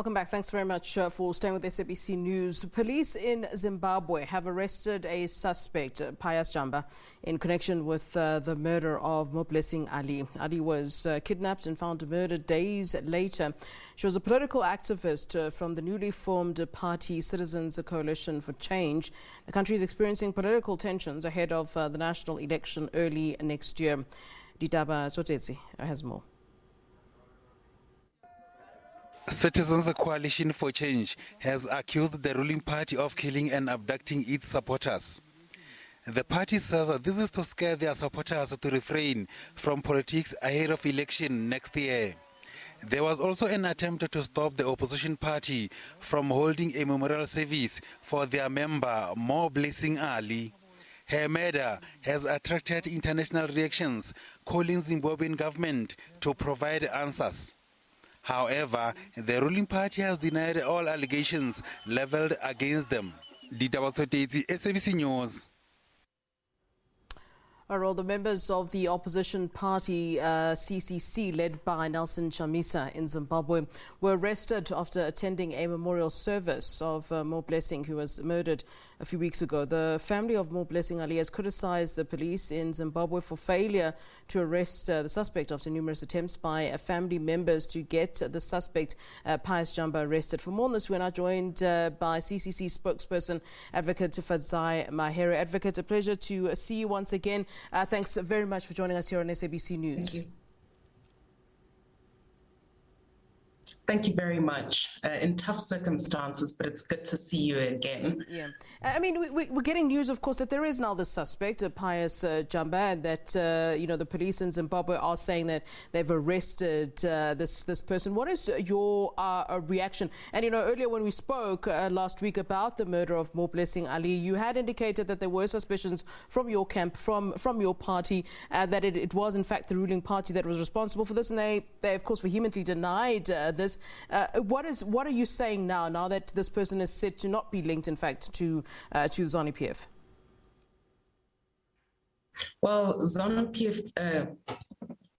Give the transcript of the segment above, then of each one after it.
Welcome back. Thanks very much for staying with SABC News. Police in Zimbabwe have arrested a suspect, Pius Jamba, in connection with the murder of Moreblessing Ali. Ali was kidnapped and found murdered days later. She was a political activist from the newly formed party Citizens Coalition for Change. The country is experiencing political tensions ahead of the national election early next year. Ditaba Tsotetsi has more. Citizens Coalition for Change has accused the ruling party of killing and abducting its supporters. The party says that this is to scare their supporters to refrain from politics ahead of election next year. There was also an attempt to stop the opposition party from holding a memorial service for their member, Moreblessing Ali. Her murder has attracted international reactions, calling Zimbabwean government to provide answers. However, the ruling party has denied all allegations leveled against them. Ditaba Tsotetsi, SABC News. All the members of the opposition party CCC, led by Nelson Chamisa in Zimbabwe, were arrested after attending a memorial service of Moreblessing, who was murdered a few weeks ago. The family of Moreblessing Ali has criticized the police in Zimbabwe for failure to arrest the suspect after numerous attempts by family members to get the suspect, Pius Jamba, arrested. For more on this, we're now joined by CCC spokesperson, Advocate Fadzai Mahere. Advocate, a pleasure to see you once again. Thanks very much for joining us here on SABC News. Thank you. Thank you very much. In tough circumstances, but it's good to see you again. Yeah. I mean, we're getting news, of course, that there is now the suspect, Pius Jamba, and that, the police in Zimbabwe are saying that they've arrested this person. What is your reaction? And, earlier when we spoke last week about the murder of Moreblessing Ali, you had indicated that there were suspicions from your camp, from your party, that it was, in fact, the ruling party that was responsible for this, and they of course, vehemently denied this. What are you saying now that this person is said to not be linked, in fact, to ZANU-PF? Well, ZANU-PF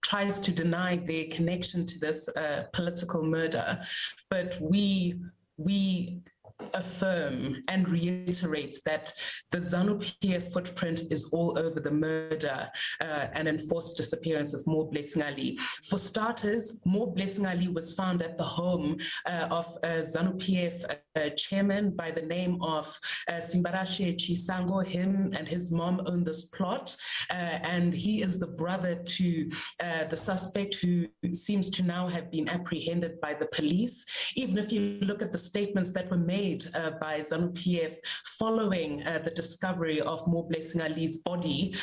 tries to deny their connection to this political murder, but we affirm and reiterate that the ZANU-PF footprint is all over the murder and enforced disappearance of Moreblessing Ali. For starters, Moreblessing Ali was found at the home of ZANU-PF chairman by the name of Zimbawe. Him and his mom own this plot, and he is the brother to the suspect, who seems to now have been apprehended by the police. Even if you look at the statements that were made by ZANU-PF following the discovery of Moreblessing Ali's body,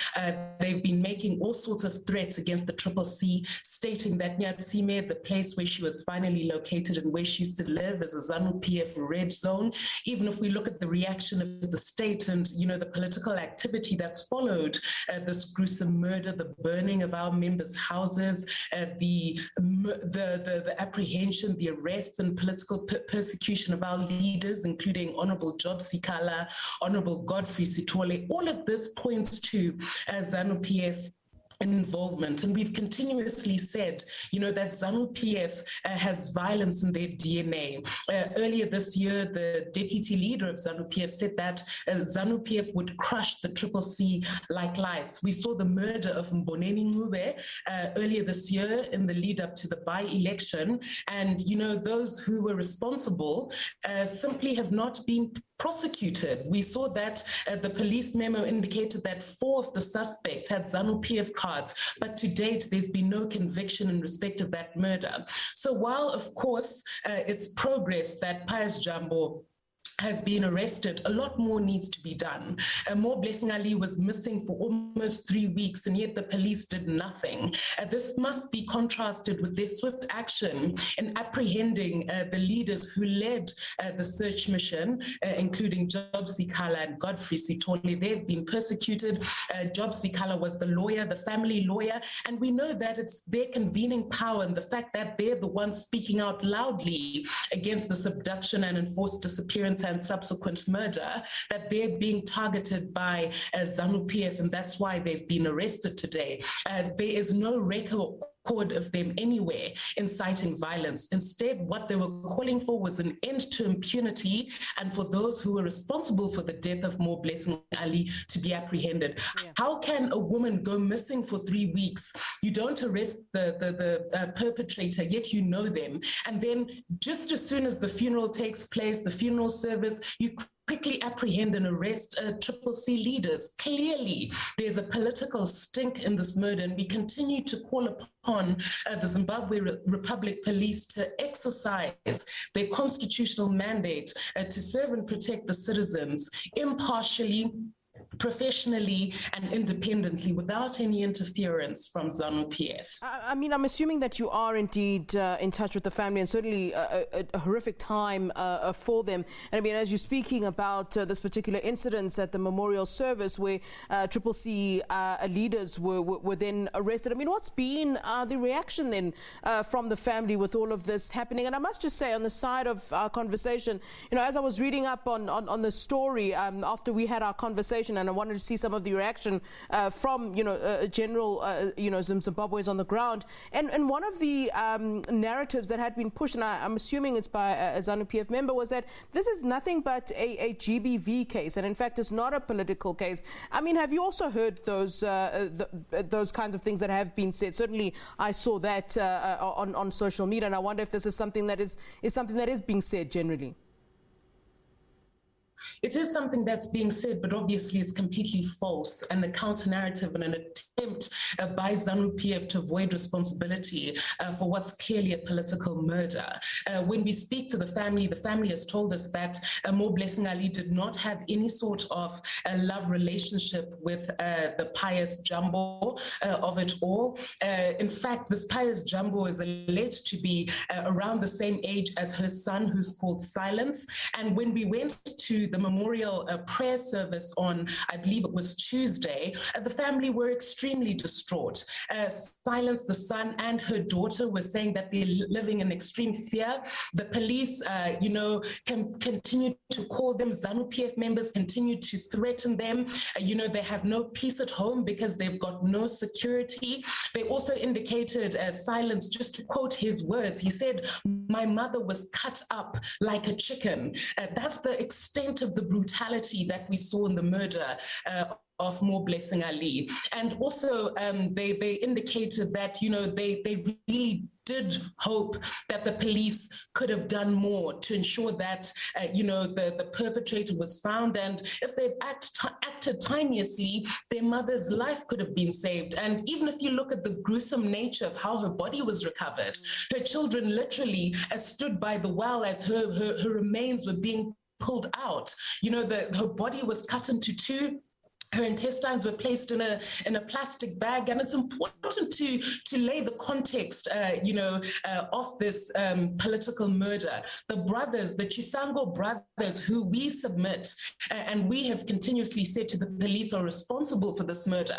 they've been making all sorts of threats against the CCC, stating that Nyatsime, the place where she was finally located and where she used to live, is a ZANU-PF red zone. Even if we look at the reaction of the state and the political activity that's followed this gruesome murder, the burning of our members' houses, the apprehension, the arrests and political persecution of our leaders, including Honorable Job Sikala, Honorable Godfrey Sitole, all of this points to ZANU-PF involvement. And we've continuously said, that ZANU-PF has violence in their DNA. Earlier this year, the deputy leader of ZANU-PF said that ZANU-PF would crush the CCC like lice. We saw the murder of Mboneni Ngube earlier this year in the lead up to the by-election. And, those who were responsible simply have not been prosecuted. We saw that the police memo indicated that 4 of the suspects had ZANU-PF cards, but to date, there's been no conviction in respect of that murder. So while, of course, it's progress that Pius Jamba has been arrested, a lot more needs to be done. Moreblessing Ali was missing for almost 3 weeks, and yet the police did nothing. This must be contrasted with their swift action in apprehending the leaders who led the search mission, including Job Sikala and Godfrey Sitole. They've been persecuted. Job Sikala was the lawyer, the family lawyer, and we know that it's their convening power and the fact that they're the ones speaking out loudly against the abduction and enforced disappearance and subsequent murder, that they're being targeted by ZANU-PF, and that's why they've been arrested today. There is no record record of them anywhere inciting violence. Instead, what they were calling for was an end to impunity and for those who were responsible for the death of Moreblessing Ali to be apprehended. Yeah. How can a woman go missing for 3 weeks? You don't arrest the perpetrator, yet you know them. And then just as soon as the funeral takes place, the funeral service, you quickly apprehend and arrest Triple C leaders. Clearly, there's a political stink in this murder, and we continue to call upon the Zimbabwe Republic Police to exercise their constitutional mandate to serve and protect the citizens impartially, professionally and independently without any interference from ZANU-PF. I mean, I'm assuming that you are indeed in touch with the family, and certainly a horrific time for them. And I mean, as you're speaking about this particular incident at the memorial service where Triple C leaders were then arrested, I mean, what's been the reaction then from the family with all of this happening? And I must just say, on the side of our conversation, you know, as I was reading up on the story after we had our conversation, and I wanted to see some of the reaction from, you know, general, you know, Zimbabweans on the ground. And one of the narratives that had been pushed, and I'm assuming it's by a ZANU-PF member, was that this is nothing but a GBV case, and in fact it's not a political case. I mean, have you also heard those kinds of things that have been said? Certainly I saw that on social media, and I wonder if this is something that is something that is being said generally. It is something that's being said, but obviously it's completely false, and the counter-narrative and an attempt by ZANU-PF to avoid responsibility for what's clearly a political murder. When we speak to the family has told us that Moreblessing Ali did not have any sort of love relationship with the Pius Jamba of it all. In fact, this Pius Jamba is alleged to be around the same age as her son, who's called Silence. And when we went to the memorial prayer service on, I believe it was Tuesday, the family were extremely distraught. Silence, the son, and her daughter were saying that they're living in extreme fear. The police, you know, can continue to call them. ZANU-PF members continue to threaten them. You know, they have no peace at home because they've got no security. They also indicated, Silence, just to quote his words, he said, "My mother was cut up like a chicken." That's the extent of the brutality that we saw in the murder of Moreblessing Ali. And also they indicated that, you know, they really did hope that the police could have done more to ensure that, you know, the perpetrator was found. And if they'd acted timeously, their mother's life could have been saved. And even if you look at the gruesome nature of how her body was recovered, her children literally stood by the well as her remains were being pulled out. You know, her body was cut into two. Her intestines were placed in a plastic bag, and it's important to lay the context, you know, of this political murder. The brothers, the Chisango brothers, who we submit, and we have continuously said to the police are responsible for this murder,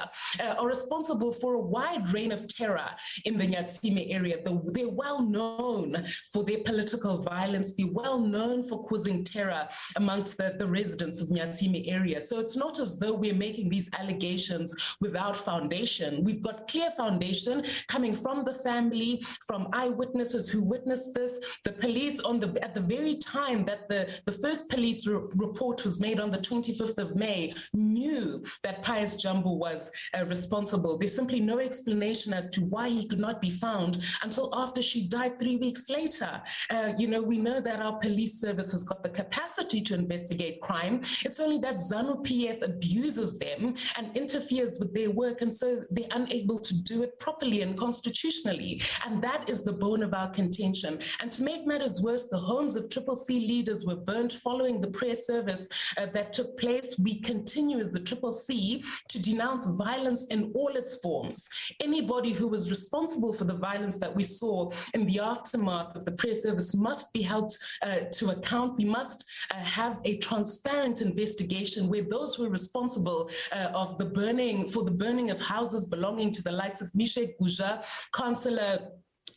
are responsible for a wide reign of terror in the Nyatsime area. They're well known for their political violence. They're well known for causing terror amongst the residents of Nyatsime area. So it's not as though we're making these allegations without foundation. We've got clear foundation coming from the family, from eyewitnesses who witnessed this. The police at the very time that the first police report was made on the 25th of May knew that Pius Jamba was responsible. There's simply no explanation as to why he could not be found until after she died 3 weeks later. You know, we know that our police service has got the capacity to investigate crime. It's only that ZANU-PF abuses them and interferes with their work, and so they're unable to do it properly and constitutionally. And that is the bone of our contention. And to make matters worse, the homes of Triple C leaders were burnt following the prayer service that took place. We continue as the Triple C to denounce violence in all its forms. Anybody who was responsible for the violence that we saw in the aftermath of the prayer service must be held to account. We must have a transparent investigation where those who are responsible of the burning of houses belonging to the likes of Mishek Guja, Councillor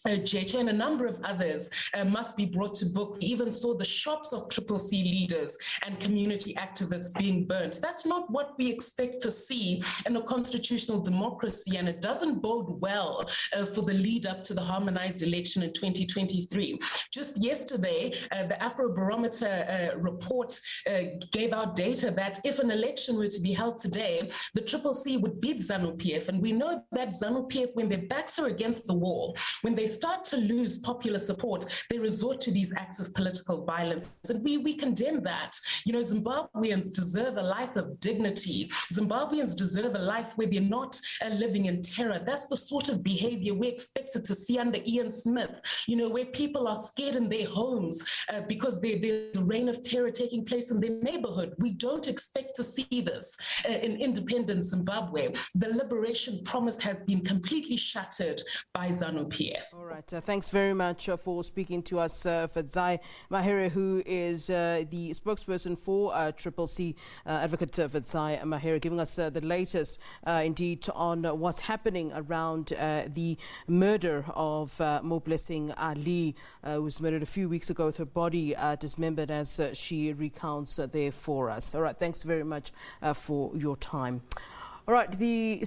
JJ and a number of others must be brought to book. We even saw the shops of CCC leaders and community activists being burnt. That's not what we expect to see in a constitutional democracy, and it doesn't bode well for the lead up to the harmonized election in 2023. Just yesterday, the Afrobarometer report gave out data that if an election were to be held today, the CCC would beat ZANU-PF, and we know that ZANU-PF, when their backs are against the wall, when they start to lose popular support, they resort to these acts of political violence. And we condemn that. You know, Zimbabweans deserve a life of dignity. Zimbabweans deserve a life where they're not living in terror. That's the sort of behavior we expected to see under Ian Smith, you know, where people are scared in their homes because there's a reign of terror taking place in their neighborhood. We don't expect to see this in independent Zimbabwe. The liberation promise has been completely shattered by ZANU-PF. All right. Thanks very much for speaking to us, Fadzai Mahere, who is the spokesperson for CCC, Advocate Fadzai Mahere, giving us the latest indeed on what's happening around the murder of Moreblessing Ali, who was murdered a few weeks ago with her body dismembered, as she recounts there for us. All right. Thanks very much for your time. All right. The